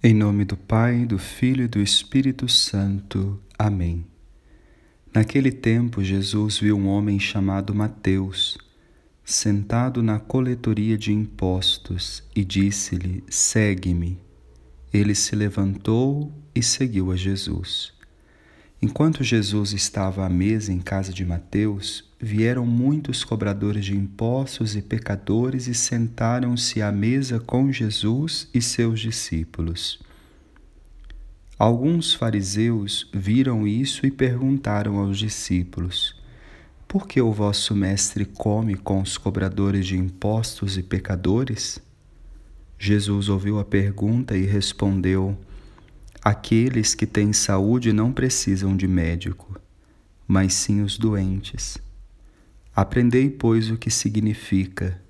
Em nome do Pai, do Filho e do Espírito Santo. Amém. Naquele tempo, Jesus viu um homem chamado Mateus, sentado na coletoria de impostos, e disse-lhe: Segue-me. Ele se levantou e seguiu a Jesus. Enquanto Jesus estava à mesa em casa de Mateus, vieram muitos cobradores de impostos e pecadores e sentaram-se à mesa com Jesus e seus discípulos. Alguns fariseus viram isso e perguntaram aos discípulos: Por que o vosso mestre come com os cobradores de impostos e pecadores? Jesus ouviu a pergunta e respondeu: Aqueles que têm saúde não precisam de médico, mas sim os doentes. Aprendei, pois, o que significa: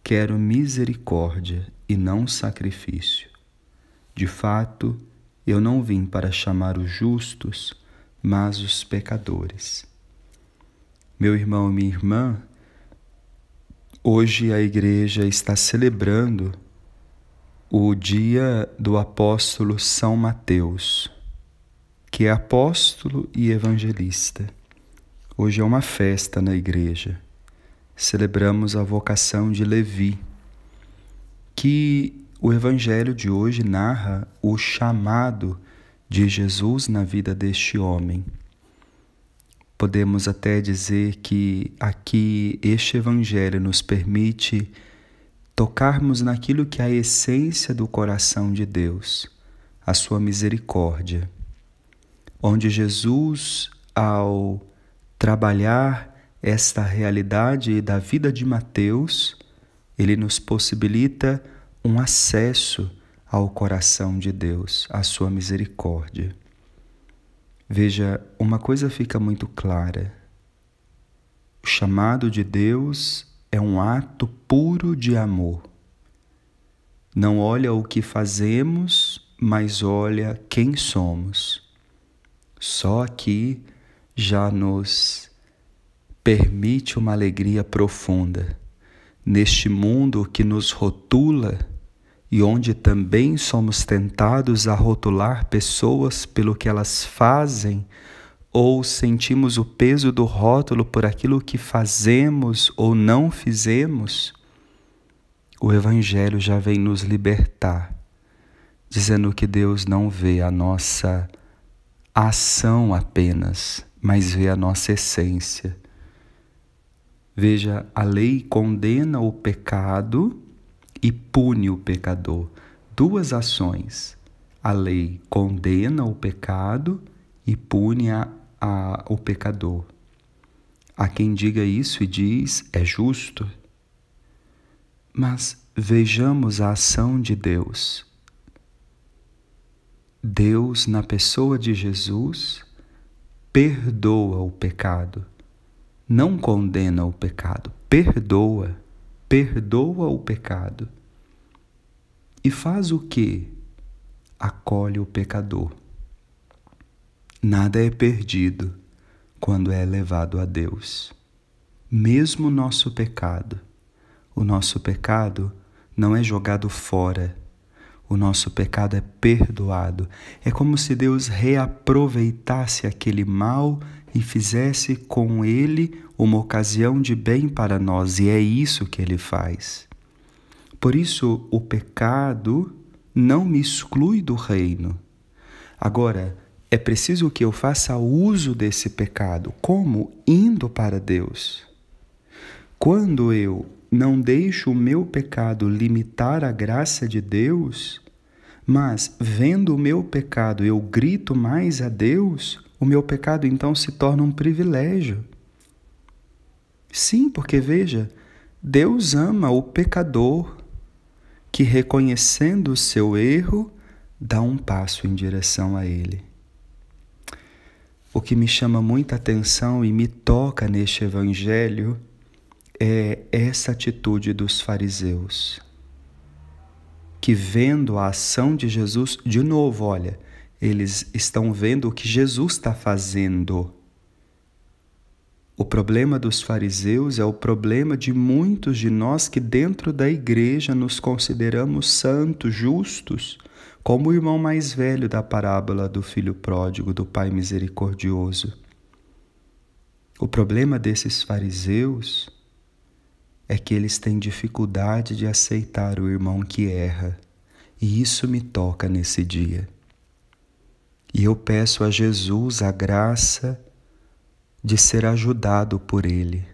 quero misericórdia e não sacrifício. De fato, eu não vim para chamar os justos, mas os pecadores. Meu irmão e minha irmã, hoje a igreja está celebrando o dia do apóstolo São Mateus, que é apóstolo e evangelista. Hoje é uma festa na igreja. Celebramos a vocação de Levi, que o evangelho de hoje narra o chamado de Jesus na vida deste homem. Podemos até dizer que aqui este evangelho nos permite tocarmos naquilo que é a essência do coração de Deus, a sua misericórdia, onde Jesus, ao trabalhar esta realidade da vida de Mateus, ele nos possibilita um acesso ao coração de Deus, à sua misericórdia. Veja, uma coisa fica muito clara: o chamado de Deus é um ato puro de amor. Não olha o que fazemos, mas olha quem somos. Só aqui já nos permite uma alegria profunda. Neste mundo que nos rotula e onde também somos tentados a rotular pessoas pelo que elas fazem, ou sentimos o peso do rótulo por aquilo que fazemos ou não fizemos, o Evangelho já vem nos libertar, dizendo que Deus não vê a nossa ação apenas, mas vê a nossa essência. Veja, a lei condena o pecado e pune o pecador. Duas ações. A lei condena o pecado e pune o pecador. Há quem diga isso e diz: é justo. Mas vejamos a ação de Deus. Deus, na pessoa de Jesus, perdoa o pecado. Não condena o pecado, perdoa o pecado. E faz o quê? Acolhe o pecador. Nada é perdido quando é levado a Deus. Mesmo o nosso pecado não é jogado fora. O nosso pecado é perdoado. É como se Deus reaproveitasse aquele mal e fizesse com ele uma ocasião de bem para nós. E é isso que ele faz. Por isso, o pecado não me exclui do reino. Agora, é preciso que eu faça uso desse pecado. Como? Indo para Deus. Quando eu não deixo o meu pecado limitar a graça de Deus, mas vendo o meu pecado eu grito mais a Deus, o meu pecado então se torna um privilégio. Sim, porque veja, Deus ama o pecador que, reconhecendo o seu erro, dá um passo em direção a Ele. O que me chama muita atenção e me toca neste evangelho é essa atitude dos fariseus, que, vendo a ação de Jesus, de novo, olha, eles estão vendo o que Jesus está fazendo. O problema dos fariseus é o problema de muitos de nós que dentro da igreja nos consideramos santos, justos, como o irmão mais velho da parábola do filho pródigo, do pai misericordioso. O problema desses fariseus é que eles têm dificuldade de aceitar o irmão que erra, e isso me toca nesse dia. E eu peço a Jesus a graça de ser ajudado por Ele,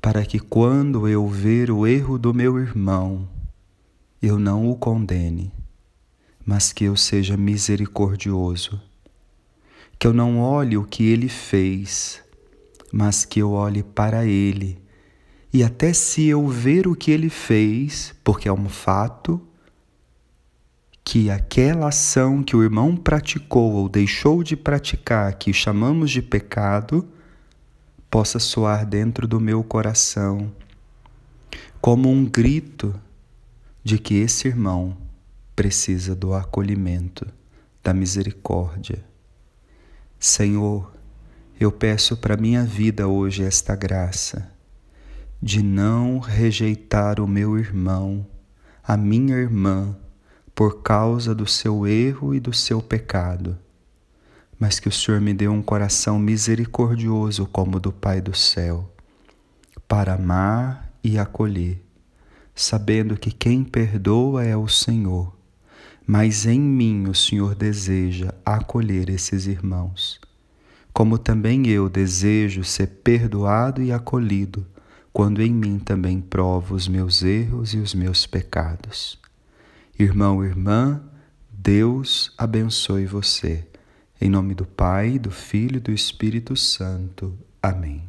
para que quando eu ver o erro do meu irmão, eu não o condene, mas que eu seja misericordioso, que eu não olhe o que ele fez, mas que eu olhe para ele, e até se eu ver o que ele fez, porque é um fato, que aquela ação que o irmão praticou ou deixou de praticar, que chamamos de pecado, possa soar dentro do meu coração como um grito de que esse irmão precisa do acolhimento, da misericórdia. Senhor, eu peço para minha vida hoje esta graça de não rejeitar o meu irmão, a minha irmã, por causa do seu erro e do seu pecado, mas que o Senhor me dê um coração misericordioso como o do Pai do céu, para amar e acolher, sabendo que quem perdoa é o Senhor, mas em mim o Senhor deseja acolher esses irmãos, como também eu desejo ser perdoado e acolhido, quando em mim também provo os meus erros e os meus pecados. Irmão, irmã, Deus abençoe você. Em nome do Pai, do Filho e do Espírito Santo. Amém.